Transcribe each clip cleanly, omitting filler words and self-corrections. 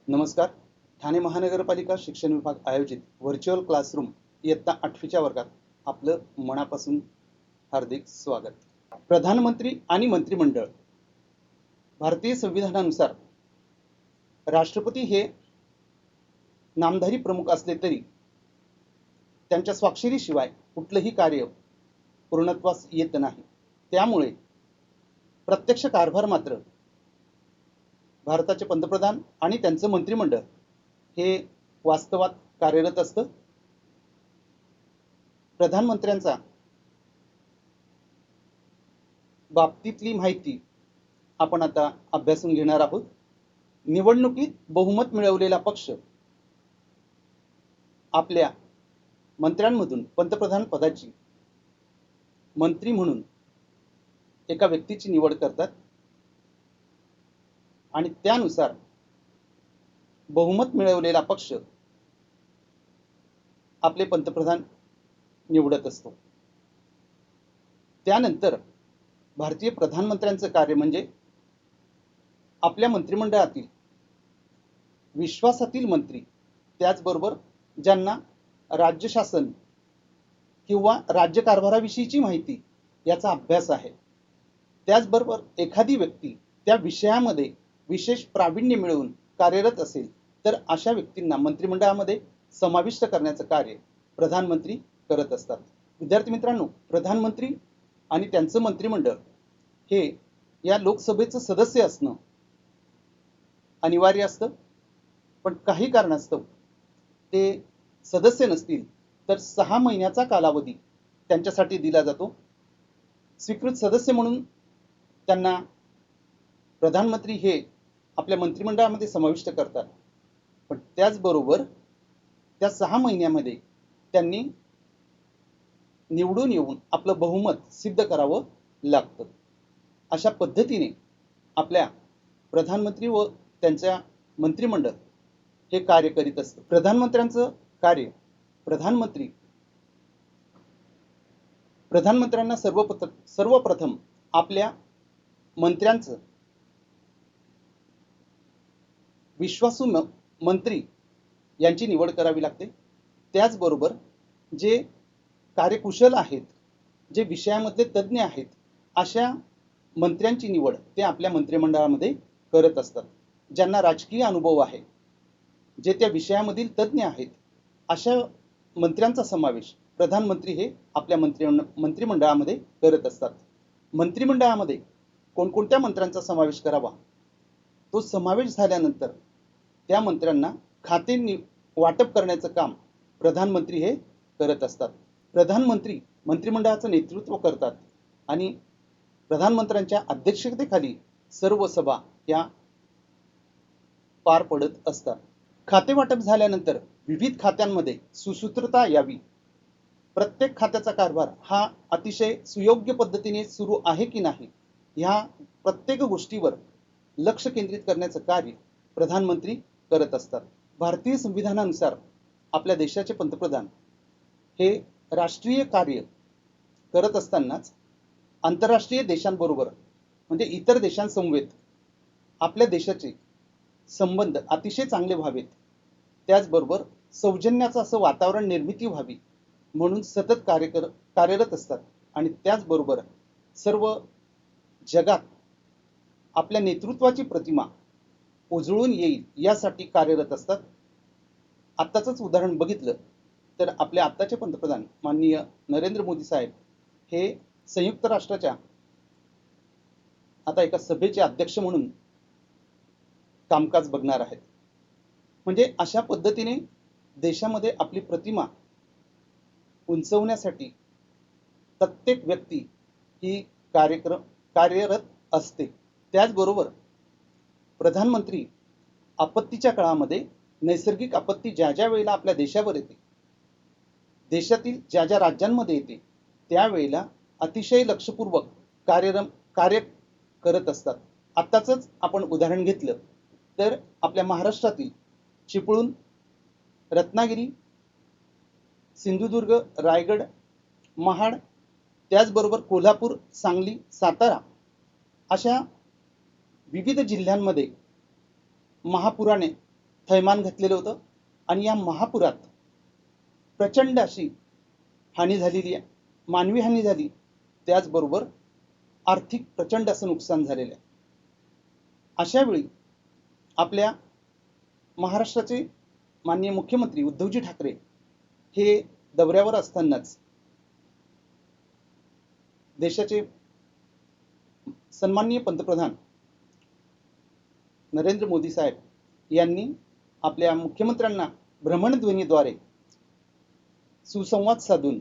नमस्कार. ठाणे महानगरपालिका शिक्षण विभाग आयोजित व्हर्च्युअल क्लासरूम इयत्ता 8वीच्या वर्गात आपलं मनापासून हार्दिक स्वागत. प्रधानमंत्री आणि मंत्रिमंडळ. भारतीय संविधानानुसार राष्ट्रपती हे नामधारी प्रमुख असले तरी त्यांच्या स्वाक्षरीशिवाय कुठलंही कार्य पूर्णत्वास येत नाही. त्यामुळे प्रत्यक्ष कारभार मात्र भारताचे पंतप्रधान आणि त्यांचं मंत्रिमंडळ हे वास्तवात कार्यरत असतं. प्रधानमंत्र्यांचा बाबतीतली माहिती आपण आता अभ्यासून घेणार आहोत. निवडणुकीत बहुमत मिळवलेला पक्ष आपल्या मंत्र्यांमधून पंतप्रधान पदाची मंत्री म्हणून एका व्यक्तीची निवड करतात आणि त्यानुसार बहुमत मिळवलेला पक्ष आपले पंतप्रधान निवडत असतो. त्यानंतर भारतीय प्रधानमंत्र्यांचं कार्य म्हणजे आपल्या मंत्रिमंडळातील विश्वासातील मंत्री, त्याचबरोबर ज्यांना राज्य शासन किंवा राज्यकारभाराविषयीची माहिती याचा अभ्यास आहे, त्याचबरोबर एखादी व्यक्ती त्या विषयामध्ये विशेष प्रावीण्य मिळवून कार्यरत असेल तर अशा व्यक्तींना मंत्रिमंडळामध्ये समाविष्ट करण्याचं कार्य प्रधानमंत्री करत असतात. विद्यार्थी मित्रांनो, प्रधानमंत्री आणि त्यांचं मंत्रिमंडळ हे या लोकसभेचं सदस्य असणं अनिवार्य असतं, पण काही कारणास्तव ते सदस्य नसतील तर 6 महिन्याचा कालावधी त्यांच्यासाठी दिला जातो. स्वीकृत सदस्य म्हणून त्यांना प्रधानमंत्री हे आपल्या मंत्रिमंडळामध्ये समाविष्ट करतात, पण त्याचबरोबर त्या 6 महिन्यामध्ये त्यांनी निवडून येऊन आपलं बहुमत सिद्ध करावं लागतं. अशा पद्धतीने आपल्या प्रधानमंत्री व त्यांच्या मंत्रिमंडळ हे कार्य करीत असतं. प्रधानमंत्र्यांचं कार्य प्रधानमंत्र्यांना सर्वप्रथम आपल्या मंत्र्यांचं विश्वासू मंत्री यांची निवड करावी लागते. त्याचबरोबर जे कार्यकुशल आहेत, जे विषयामधले तज्ज्ञ आहेत, अशा मंत्र्यांची निवड ते आपल्या मंत्रिमंडळामध्ये करत असतात. ज्यांना राजकीय अनुभव आहे, जे त्या विषयामधील तज्ज्ञ आहेत, अशा मंत्र्यांचा समावेश प्रधानमंत्री हे आपल्या मंत्रिमंडळामध्ये करत असतात. मंत्रिमंडळामध्ये कोणकोणत्या मंत्र्यांचा समावेश करावा, तो समावेश झाल्यानंतर त्या मंत्र्यांना खाते वाटप करण्याचं काम प्रधानमंत्री हे करत असतात. प्रधानमंत्री मंत्रिमंडळाचं नेतृत्व करतात आणि प्रधानमंत्र्यांच्या अध्यक्षतेखाली सर्व सभा या पार पडत असतात. खाते वाटप झाल्यानंतर विविध खात्यांमध्ये सुसूत्रता यावी, प्रत्येक खात्याचा कारभार हा अतिशय सुयोग्य पद्धतीने सुरू आहे की नाही, ह्या प्रत्येक गोष्टीवर लक्ष केंद्रित करण्याचं कार्य प्रधानमंत्री करत असतात. भारतीय संविधानानुसार आपल्या देशाचे पंतप्रधान हे राष्ट्रीय कार्य करत असतानाच आंतरराष्ट्रीय देशांबरोबर म्हणजे इतर देशांसमवेत आपल्या देशाचे संबंध अतिशय चांगले व्हावेत, त्याचबरोबर सौजन्याचं असं वातावरण निर्मिती व्हावी म्हणून सतत कार्यरत असतात आणि त्याचबरोबर सर्व जगात आपल्या नेतृत्वाची प्रतिमा उजळून येईल यासाठी कार्यरत असतात. आत्ताचंच उदाहरण बघितलं तर आपले आत्ताचे पंतप्रधान माननीय नरेंद्र मोदी साहेब हे संयुक्त राष्ट्राच्या आता एका सभेचे अध्यक्ष म्हणून कामकाज बघणार आहेत. म्हणजे अशा पद्धतीने देशामध्ये आपली प्रतिमा उंचवण्यासाठी प्रत्येक व्यक्ती ही कार्यरत असते. त्याचबरोबर प्रधानमंत्री आपत्तीच्या काळामध्ये नैसर्गिक आपत्ती ज्या ज्या वेळेला आपल्या देशावर येते, देशातील ज्या ज्या राज्यांमध्ये येते, त्यावेळेला अतिशय लक्षपूर्वक कार्य करत असतात. आत्ताच आपण उदाहरण घेतलं तर आपल्या महाराष्ट्रातील चिपळूण, रत्नागिरी, सिंधुदुर्ग, रायगड, महाड, त्याचबरोबर कोल्हापूर, सांगली, सातारा अशा विविध जिल्ह्यांमध्ये महापुराने थैमान घातलेलं होतं आणि या महापुरात प्रचंड अशी हानी झालेली आहे. मानवी हानी झाली, त्याचबरोबर आर्थिक प्रचंड असं नुकसान झालेलं आहे. अशा वेळी आपल्या महाराष्ट्राचे माननीय मुख्यमंत्री उद्धवजी ठाकरे हे दौऱ्यावर असतानाच देशाचे सन्माननीय पंतप्रधान नरेंद्र मोदी साहेब यांनी आपल्या मुख्यमंत्र्यांना भ्रमणध्वनीद्वारे सुसंवाद साधून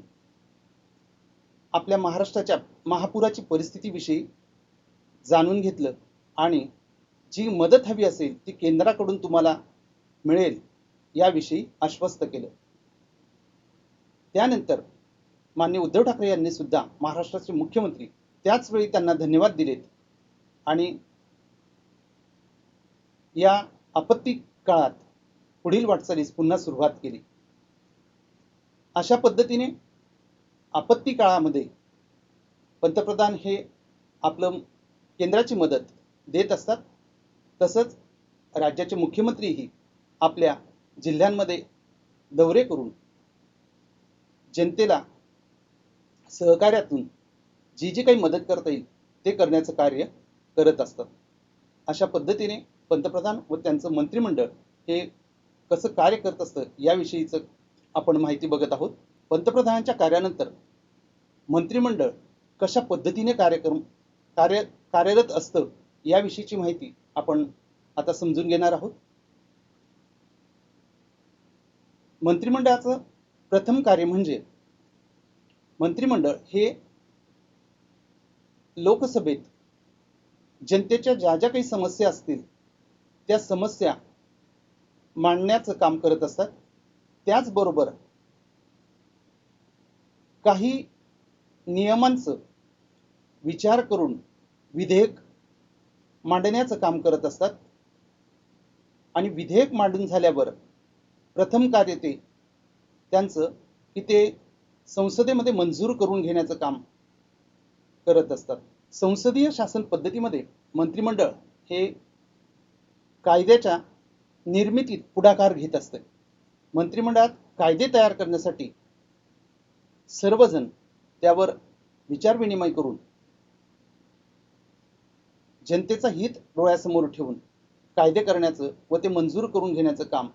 आपल्या महाराष्ट्राच्या महापुराची परिस्थितीविषयी जाणून घेतलं आणि जी मदत हवी असेल ती केंद्राकडून तुम्हाला मिळेल याविषयी आश्वस्त केलं. त्यानंतर माननीय उद्धव ठाकरे यांनी सुद्धा महाराष्ट्राचे मुख्यमंत्री त्याच वेळी त्यांना धन्यवाद दिलेत आणि या आपत्ती काळात पुढील वाटचालीस पुन्हा सुरुवात केली. अशा पद्धतीने आपत्ती काळामध्ये पंतप्रधान हे आपलं केंद्राची मदत देत असतात. तसंच राज्याचे मुख्यमंत्रीही आपल्या जिल्ह्यांमध्ये दौरे करून जनतेला सहकार्यातून जी जी काही मदत करता येईल ते करण्याचं कार्य करत असतात. अशा पद्धतीने पंतप्रधान व त्यांचं मंत्रिमंडळ हे कसं कार्य करत असतं याविषयीचं आपण माहिती बघत आहोत. पंतप्रधानांच्या कार्यानंतर मंत्रिमंडळ कशा पद्धतीने कार्यरत असतं याविषयीची माहिती आपण आता समजून घेणार आहोत. मंत्रिमंडळाचं प्रथम कार्य म्हणजे मंत्रिमंडळ हे लोकसभेत जनतेच्या ज्या ज्या काही समस्या असतील त्या समस्या मांडण्याचं काम करत असतात. त्याचबरोबर काही नियमांचं विचार करून विधेयक मांडण्याचं काम करत असतात आणि विधेयक मांडून झाल्यावर प्रथम कार्य ते त्यांचं की ते संसदेमध्ये मंजूर करून घेण्याचं काम करत असतात. संसदीय शासन पद्धतीमध्ये मंत्रिमंडळ हे कायद्याच्या निर्मितीत पुढाकार घेत असते. मंत्रिमंडळात कायदे तयार करण्यासाठी सर्वजण त्यावर विचारविनिमय करून जनतेचं हित डोळ्यासमोर ठेवून कायदे करण्याचं व ते मंजूर करून घेण्याचं काम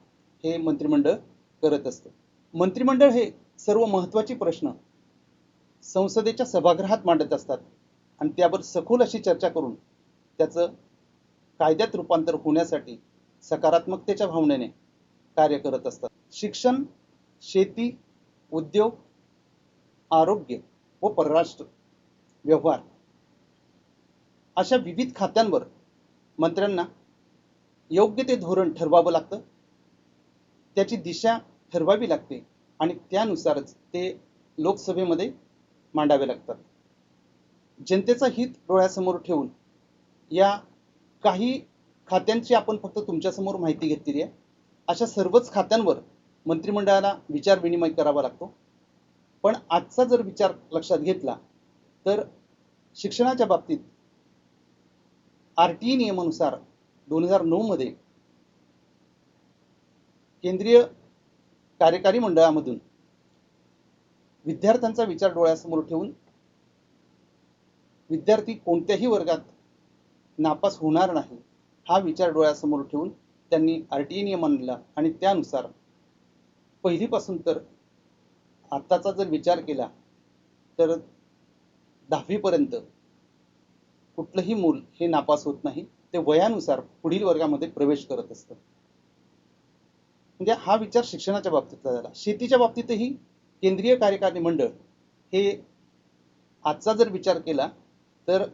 हे मंत्रिमंडळ करत असतं. मंत्रिमंडळ हे सर्व महत्त्वाचे प्रश्न संसदेच्या सभागृहात मांडत असतात आणि त्यावर सखोल अशी चर्चा करून त्याचं कायद्यात रूपांतर होण्यासाठी सकारात्मकतेच्या भावनेने कार्य करत असतात. शिक्षण, शेती, उद्योग, आरोग्य व परराष्ट्र व्यवहार अशा विविध खात्यांवर मंत्र्यांना योग्य ते धोरण ठरवावं लागतं, त्याची दिशा ठरवावी लागते आणि त्यानुसारच ते लोकसभेमध्ये मांडावे लागतात. जनतेचं हित डोळ्यासमोर ठेवून या काही खात्यांची आपण फक्त तुमच्यासमोर माहिती घेतलेली आहे. अशा सर्वच खात्यांवर मंत्रिमंडळाला विचार विनिमय करावा लागतो. पण आजचा जर विचार लक्षात घेतला तर शिक्षणाच्या बाबतीत RTE नियमानुसार 2009 मध्ये केंद्रीय कार्यकारी मंडळामधून विद्यार्थ्यांचा विचार डोळ्यासमोर ठेवून विद्यार्थी कोणत्याही वर्गात नापास होणार नाही हा विचार डोळ्यासमोर ठेवून त्यांनी RTE नियम आणला आणि त्यानुसार पहिलीपासून तर आत्ताचा जर विचार केला तर 10वी पर्यंत कुठलंही मूल हे नापास होत नाही, ते वयानुसार पुढील वर्गामध्ये प्रवेश करत असतं. म्हणजे हा विचार शिक्षणाच्या बाबतीतला झाला. शेतीच्या बाबतीतही केंद्रीय कार्यकारी मंडळ हे आजचा जर विचार केला तर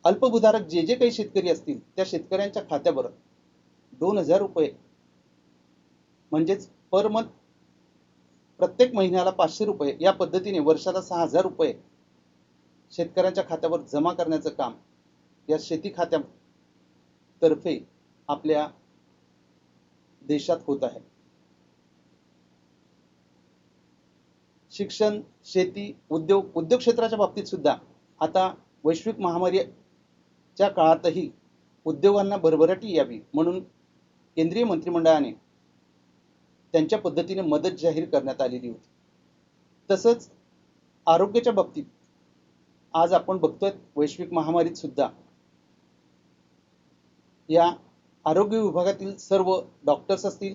अल्पभूधारक जे जे काही शेतकरी असतील त्या शेतकऱ्यांच्या खात्यावर 2000 रुपये म्हणजेच पर मंथ प्रत्येक महिन्याला 500 रुपये या पद्धतीने वर्षाला 6000 रुपये शेतकऱ्यांच्या खात्यावर जमा करण्याचं काम या शेती खात्यातर्फे आपल्या देशात होत आहे. शिक्षण, शेती, उद्योग क्षेत्राच्या बाबतीत सुद्धा आता वैश्विक महामारीच्या काळातही उद्योगांना भरभराटी यावी म्हणून केंद्रीय मंत्रिमंडळाने त्यांच्या पद्धतीने मदत जाहीर करण्यात आलेली होती. तसंच आरोग्याच्या बाबतीत आज आपण बघतोय वैश्विक महामारीत सुद्धा या आरोग्य विभागातील सर्व डॉक्टर्स असतील,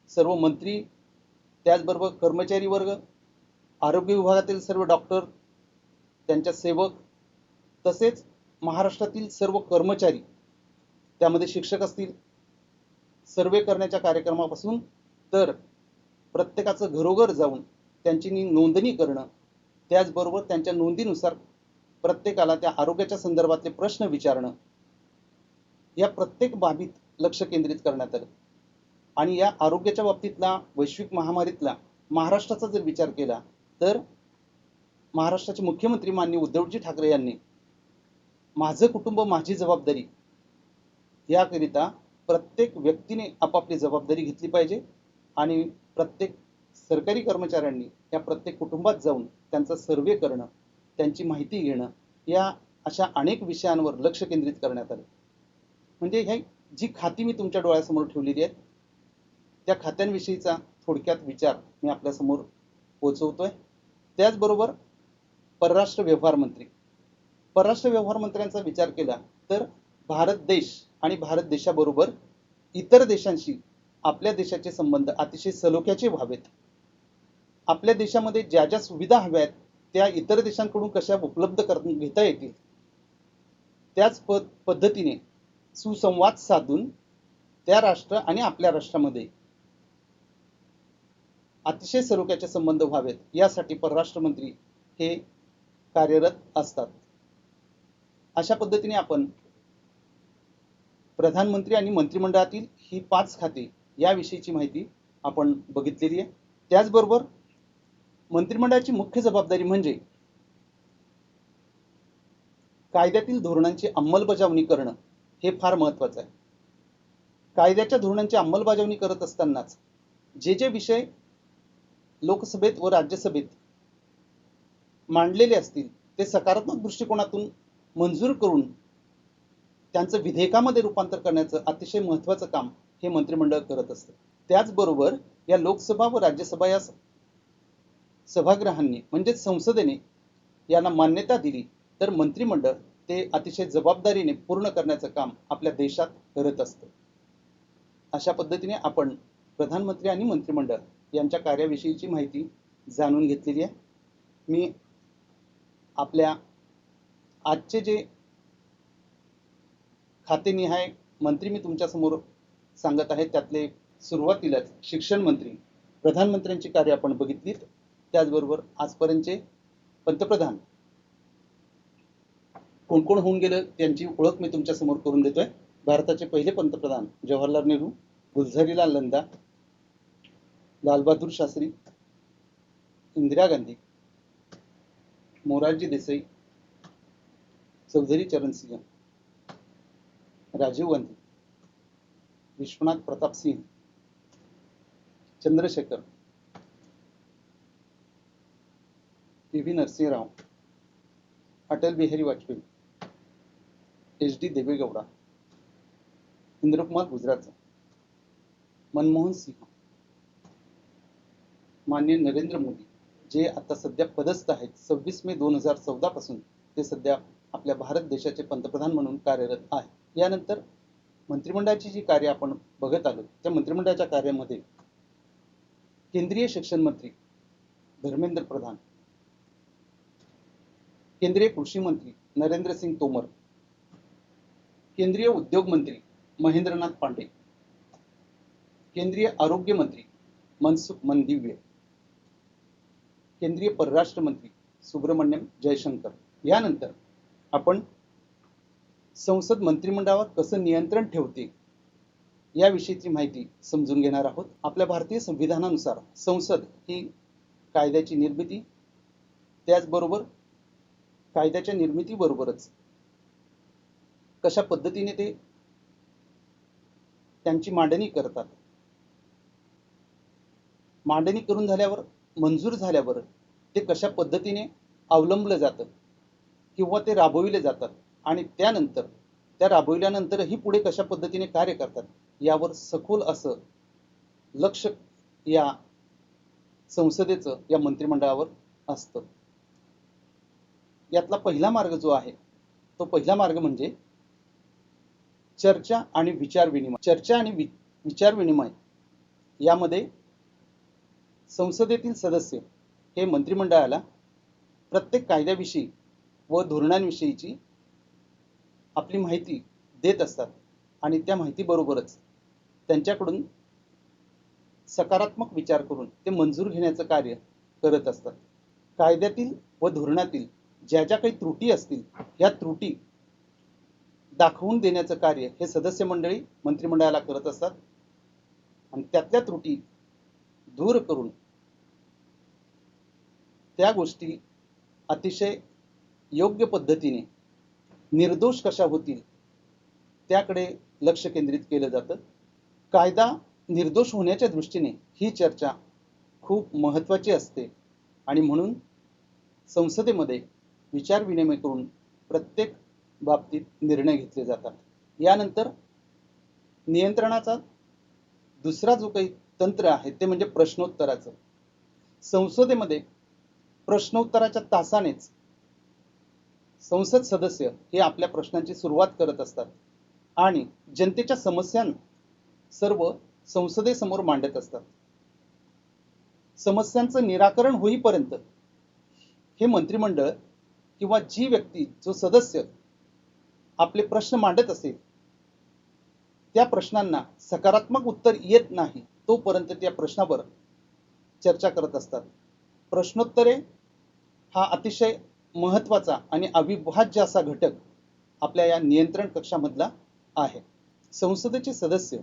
सर्व मंत्री, त्याचबरोबर कर्मचारी वर्ग, आरोग्य विभागातील सर्व डॉक्टर, त्यांच्या सेवक, तसेच महाराष्ट्रातील सर्व कर्मचारी, त्यामध्ये शिक्षक असतील, सर्वे करण्याच्या कार्यक्रमापासून तर प्रत्येकाचं घरोघर जाऊन त्यांची नोंदणी करणं, त्याचबरोबर त्यांच्या नोंदीनुसार प्रत्येकाला त्या आरोग्याच्या संदर्भातले प्रश्न विचारणं, या प्रत्येक बाबीत लक्ष केंद्रित करण्यात आलं. आणि या आरोग्याच्या बाबतीतला वैश्विक महामारीतला महाराष्ट्राचा जर विचार केला तर महाराष्ट्राचे मुख्यमंत्री माननीय उद्धवजी ठाकरे यांनी माझं कुटुंब माझी जबाबदारी याकरिता प्रत्येक व्यक्तीने आपापली जबाबदारी घेतली पाहिजे आणि प्रत्येक सरकारी कर्मचाऱ्यांनी या प्रत्येक कुटुंबात जाऊन त्यांचा सर्वे करणं, त्यांची माहिती घेणं, या अशा अनेक विषयांवर लक्ष केंद्रित करण्यात आलं. म्हणजे हे जी खाती मी तुमच्या डोळ्यासमोर ठेवलेली आहेत त्या खात्यांविषयीचा थोडक्यात विचार मी आपल्यासमोर पोहोचवतोय. त्याचबरोबर परराष्ट्र व्यवहार मंत्री, परराष्ट्र व्यवहार मंत्र्यांचा विचार केला तर भारत देश आणि भारत देशाबरोबर इतर देशांशी आपल्या देशाचे संबंध अतिशय सलोख्याचे व्हावेत. आपल्या देशामध्ये ज्या ज्या सुविधा हव्या आहेत त्या इतर देशांकडून कशा उपलब्ध करून घेता येतील त्याच पद्धतीने सुसंवाद साधून त्या राष्ट्र आणि आपल्या राष्ट्रामध्ये अतिशय सलोख्याचे संबंध व्हावेत यासाठी परराष्ट्र मंत्री हे कार्यरत असतात. अशा पद्धतीने आपण प्रधानमंत्री आणि मंत्रिमंडळातील ही 5 खाती याविषयीची माहिती आपण बघितलेली आहे. त्याचबरोबर मंत्रिमंडळाची मुख्य जबाबदारी म्हणजे कायद्यातील धोरणांची अंमलबजावणी करणं हे फार महत्त्वाचं आहे. कायद्याच्या धोरणांची अंमलबजावणी करत असतानाच जे जे विषय लोकसभेत व राज्यसभेत मांडलेले असतील ते सकारात्मक दृष्टिकोनातून मंजूर करून त्यांचं विधेयकामध्ये रूपांतर करण्याचं अतिशय महत्त्वाचं काम हे मंत्रिमंडळ करत असतं. त्याचबरोबर या लोकसभा व राज्यसभा या सभागृहांनी म्हणजेच संसदेने यांना मान्यता दिली तर मंत्रिमंडळ ते अतिशय जबाबदारीने पूर्ण करण्याचं काम आपल्या देशात करत असतं. अशा पद्धतीने आपण प्रधानमंत्री आणि मंत्रिमंडळ यांच्या कार्याविषयीची माहिती जाणून घेतलेली आहे. मी आपल्या आजचे जे खातेनिहाय मंत्री मी तुमच्यासमोर सांगत आहे त्यातले सुरुवातीलाच शिक्षण मंत्री, प्रधानमंत्र्यांची कार्य आपण बघितलीत. त्याचबरोबर आजपर्यंतचे पंतप्रधान कोण कोण होऊन गेलं त्यांची ओळख मी तुमच्यासमोर करून देतोय. भारताचे पहिले पंतप्रधान जवाहरलाल नेहरू, गुलझारीलाल नंदा, लालबहादूर शास्त्री, इंदिरा गांधी, मोरारजी देसाई, चौधरी चरण सिंह, राजीव गांधी, विश्वनाथ प्रताप सिंह, चंद्रशेखर, पी.व्ही. नरसिंह राव, अटल बिहारी वाजपेयी, एच.डी. देवेगौडा, इंद्रकुमार गुजरालचा, मनमोहन सिंह, माननीय नरेंद्र मोदी जे आता सध्या पदस्थ आहेत. 26 मे 2014 पासून ते सध्या आपल्या भारत देशाचे पंतप्रधान म्हणून कार्यरत आहे. यानंतर मंत्रिमंडळाची जी कार्य आपण बघत आलो त्या मंत्रिमंडळाच्या कार्यामध्ये केंद्रीय शिक्षण मंत्री धर्मेंद्र प्रधान, केंद्रीय कृषी मंत्री नरेंद्र सिंग तोमर, केंद्रीय उद्योग मंत्री महेंद्रनाथ पांडे, केंद्रीय आरोग्य मंत्री मनसुख मंडाविया, केंद्रीय परराष्ट्र मंत्री सुब्रमण्यम जयशंकर. यानंतर आपण संसद मंत्रिमंडळावर कसं नियंत्रण ठेवते याविषयीची माहिती समजून घेणार आहोत. आपल्या भारतीय संविधानानुसार संसद ही कायद्याची निर्मिती, त्याचबरोबर कायद्याच्या निर्मितीबरोबरच कशा पद्धतीने ते त्यांची मांडणी करतात, मांडणी करून झाल्यावर मंजूर झाल्यावर ते कशा पद्धतीने अवलंबलं जातं किंवा ते राबविले जातात आणि त्यानंतर त्या राबविल्यानंतरही पुढे कशा पद्धतीने कार्य करतात यावर सखोल असं लक्ष या संसदेचं या मंत्रिमंडळावर असतं. यातला पहिला मार्ग जो आहे तो पहिला मार्ग म्हणजे चर्चा आणि विचार विनिमय. चर्चा आणि विचार विनिमय यामध्ये संसदेतील सदस्य हे मंत्रिमंडळाला प्रत्येक कायद्याविषयी व धोरणांविषयीची आपली माहिती देत असतात आणि त्या माहितीबरोबरच त्यांच्याकडून सकारात्मक विचार करून ते मंजूर घेण्याचं कार्य करत असतात. कायद्यातील व धोरणातील ज्या ज्या काही त्रुटी असतील ह्या त्रुटी दाखवून देण्याचं कार्य हे सदस्य मंडळी मंत्रिमंडळाला करत असतात आणि त्यातल्या त्रुटी दूर करून त्या गोष्टी अतिशय योग्य पद्धतीने निर्दोष कशा होतील त्याकडे लक्ष केंद्रित केलं जातं. कायदा निर्दोष होण्याच्या दृष्टीने ही चर्चा खूप महत्त्वाची असते आणि म्हणून संसदेमध्ये विचार विनिमय करून प्रत्येक बाबतीत निर्णय घेतले जातात. यानंतर नियंत्रणाचा दुसरा जो काही तंत्र आहे ते म्हणजे प्रश्नोत्तराचं. संसदेमध्ये प्रश्नोत्तराच्या तासानेच संसद सदस्य हे आपल्या प्रश्नांची सुरुवात करत असतात आणि जनतेच्या समस्या सर्व संसदेसमोर मांडत असतात. समस्यांचं निराकरण होईपर्यंत हे मंत्रिमंडळ किंवा जी व्यक्ती जो सदस्य आपले प्रश्न मांडत असेल त्या प्रश्नांना सकारात्मक उत्तर येत नाही तोपर्यंत त्या प्रश्नावर चर्चा करत असतात. प्रश्नोत्तरे हा अतिशय महत्त्वाचा आणि अविभाज्य असा घटक आपल्या या नियंत्रण कक्षामधला आहे. संसदेचे सदस्य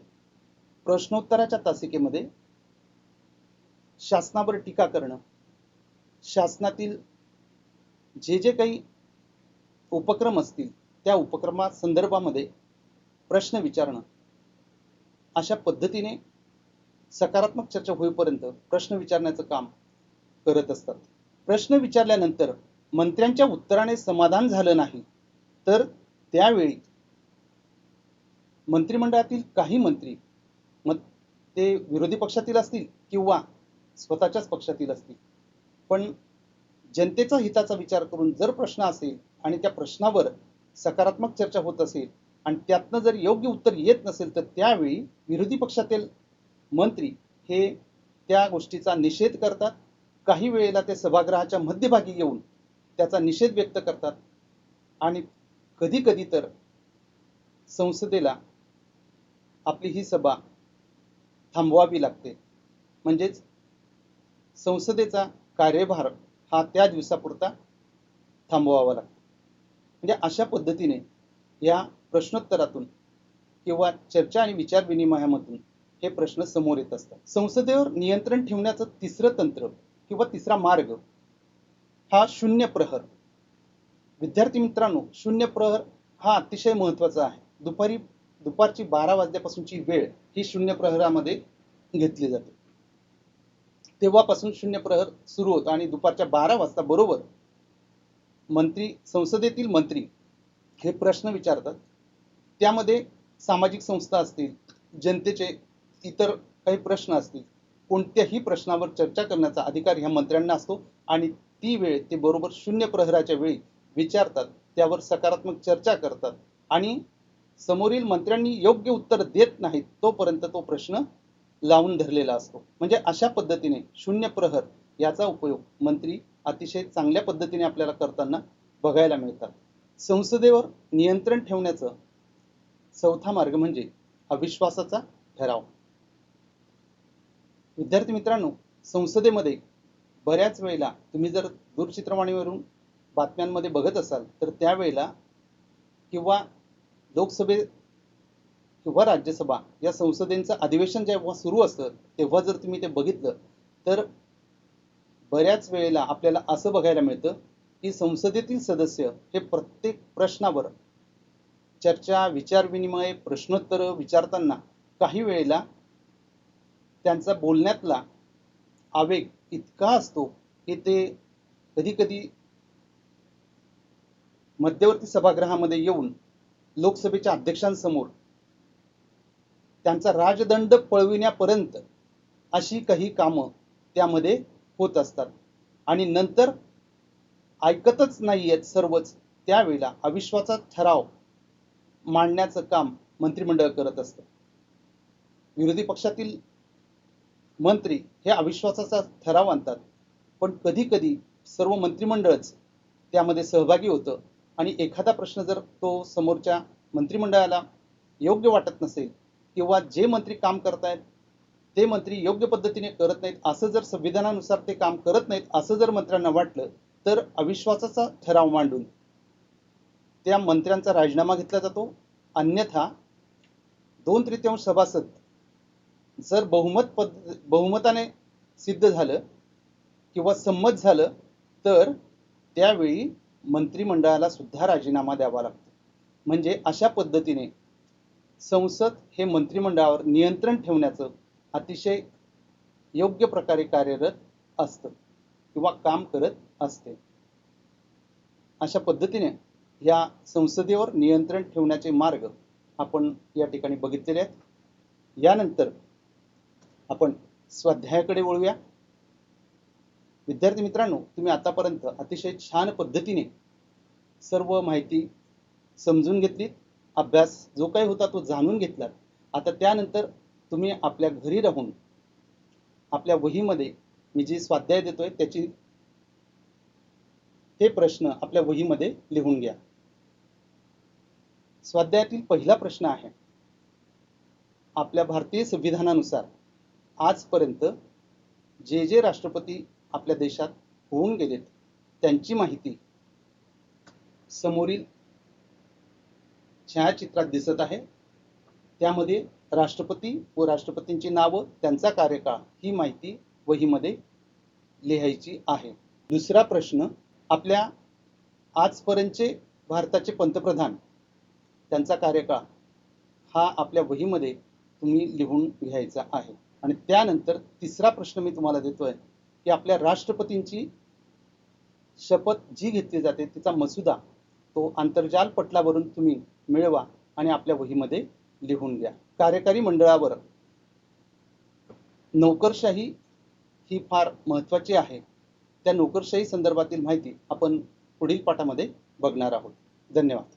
प्रश्नोत्तराच्या तासिकेमध्ये शासनावर टीका करणं, शासनातील जे जे काही उपक्रम असतील त्या उपक्रमासंदर्भामध्ये प्रश्न विचारणं, अशा पद्धतीने सकारात्मक चर्चा होईपर्यंत प्रश्न विचारण्याचं काम करत असतात. प्रश्न विचारल्यानंतर मंत्र्यांच्या उत्तराने समाधान झालं नाही तर त्यावेळी मंत्रिमंडळातील काही मंत्री, मग ते विरोधी पक्षातील असतील किंवा स्वतःच्याच पक्षातील असतील, पण जनतेचा हिताचा विचार करून जर प्रश्न असेल आणि त्या प्रश्नावर सकारात्मक चर्चा होत असेल आणि त्यातनं जर योग्य उत्तर येत नसेल तर त्यावेळी विरोधी पक्षातील मंत्री हे त्या गोष्टीचा निषेध करतात. काही वेळेला ते सभागृहाच्या मध्यभागी येऊन त्याचा निषेध व्यक्त करतात आणि कधी कधी तर संसदेला आपली ही सभा थांबवावी लागते. म्हणजेच संसदेचा कार्यभार हा त्या दिवसापुरता थांबवावा लागतो. म्हणजे अशा पद्धतीने या प्रश्नोत्तरातून किंवा चर्चा आणि विचार विनिमयामधून हे प्रश्न समोर येत असतात. संसदेवर नियंत्रण ठेवण्याचं तिसरं तंत्र किंवा तिसरा मार्ग हा शून्य प्रहर. विद्यार्थी मित्रांनो, शून्य प्रहर हा अतिशय महत्त्वाचा आहे. दुपारची 12 वाजल्यापासूनची वेळ ही शून्य प्रहरामध्ये घेतली जाते. तेव्हापासून शून्य प्रहर सुरू होतो आणि दुपारच्या 12 वाजता बरोबर संसदेतील मंत्री हे प्रश्न विचारतात. त्यामध्ये सामाजिक संस्था असतील, जनतेचे इतर काही प्रश्न असतील, कोणत्याही प्रश्नावर चर्चा करण्याचा अधिकार ह्या मंत्र्यांना असतो आणि ती वेळ ते बरोबर शून्य प्रहराच्या वेळी विचारतात, त्यावर सकारात्मक चर्चा करतात आणि समोरील मंत्र्यांनी योग्य उत्तर देत नाहीत तोपर्यंत तो प्रश्न लावून धरलेला असतो. म्हणजे अशा पद्धतीने शून्य प्रहर याचा उपयोग मंत्री अतिशय चांगल्या पद्धतीने आपल्याला करताना बघायला मिळतात. संसदेवर नियंत्रण ठेवण्याचं चौथा मार्ग म्हणजे अविश्वासाचा ठराव. विद्यार्थी मित्रांनो, संसदेमध्ये बऱ्याच वेळेला तुम्ही जर दूरचित्रवाणीवरून बातम्यांमध्ये बघत असाल तर त्यावेळेला किंवा लोकसभे किंवा राज्यसभा या संसदेचं अधिवेशन जेव्हा सुरू असतं तेव्हा जर तुम्ही ते बघितलं तर बऱ्याच वेळेला आपल्याला असं बघायला मिळतं की संसदेतील सदस्य हे प्रत्येक प्रश्नावर चर्चा, विचार विनिमय, प्रश्नोत्तर विचारताना काही वेळेला त्यांचा बोलण्यातला आवेग इतका असतो की ते कधी कधी मध्यवर्ती सभागृहामध्ये येऊन लोकसभेच्या अध्यक्षांसमोर त्यांचा राजदंड पळविण्यापर्यंत अशी काही कामं त्यामध्ये होत असतात आणि नंतर ऐकतच नाहीयेत सर्वच, त्यावेळेला अविश्वासाचा ठराव मांडण्याचं काम मंत्रिमंडळ करत असतं. विरोधी पक्षातील मंत्री हे अविश्वासाचा ठराव आणतात, पण कधी कधी सर्व मंत्रिमंडळच त्यामध्ये सहभागी होतं आणि एखादा प्रश्न जर तो समोरच्या मंत्रिमंडळाला योग्य वाटत नसेल किंवा जे मंत्री काम करतायत ते मंत्री योग्य पद्धतीने करत नाहीत, असं जर संविधानानुसार ते काम करत नाहीत असं जर मंत्र्यांना वाटलं तर अविश्वासाचा ठराव मांडून त्या मंत्र्यांचा राजीनामा घेतला जातो. अन्यथा 2/3 सभासद जर बहुमताने सिद्ध झालं किंवा संमत झालं तर त्यावेळी मंत्रिमंडळाला सुद्धा राजीनामा द्यावा लागतो. म्हणजे अशा पद्धतीने संसद हे मंत्रिमंडळावर नियंत्रण ठेवण्याचं अतिशय योग्य प्रकारे कार्यरत असतं किंवा काम करत असते. अशा पद्धतीने या संसदेवर नियंत्रण ठेवण्याचे मार्ग आपण या ठिकाणी बघितलेले आहेत. यानंतर आपण स्वाध्यायाकडे वळूया. विद्यार्थी मित्रांनो, तुम्ही आतापर्यंत अतिशय छान पद्धतीने सर्व माहिती समजून घेतलीत, अभ्यास जो काही होता तो जाणून घेतलात. आता त्यानंतर तुम्ही आपल्या घरी राहून आपल्या वहीमध्ये मी जे स्वाध्याय देतोय त्याची ते प्रश्न आपल्या वहीमध्ये लिहून घ्या. स्वाध्यायातील पहिला प्रश्न आहे, आपल्या भारतीय संविधानानुसार आजपर्यंत जे जे राष्ट्रपती आपल्या देशात होऊन गेलेत त्यांची माहिती समोरील छायाचित्रात दिसत आहे. त्यामध्ये राष्ट्रपती व राष्ट्रपतींची नावं, त्यांचा कार्यकाळ ही माहिती वहीमध्ये लिहायची आहे. दुसरा प्रश्न, आपल्या आजपर्यंतचे भारताचे पंतप्रधान त्यांचा कार्यकाळ हा आपल्या वहीमध्ये तुम्ही लिहून घ्यायचा आहे. आणि त्यानंतर तिसरा प्रश्न मी तुम्हाला देतोय की आपल्या राष्ट्रपतींची शपथ जी घेतली जाते तिचा मसुदा तो आंतरजाल पटलावरून तुम्ही मिळवा आणि आपल्या वहीमध्ये लिहून घ्या. कार्यकारी मंडळावर नोकरशाही ही फार महत्त्वाची आहे. त्या नोकरशाही संदर्भातील माहिती आपण पुढील पाठामध्ये बघणार आहोत. धन्यवाद.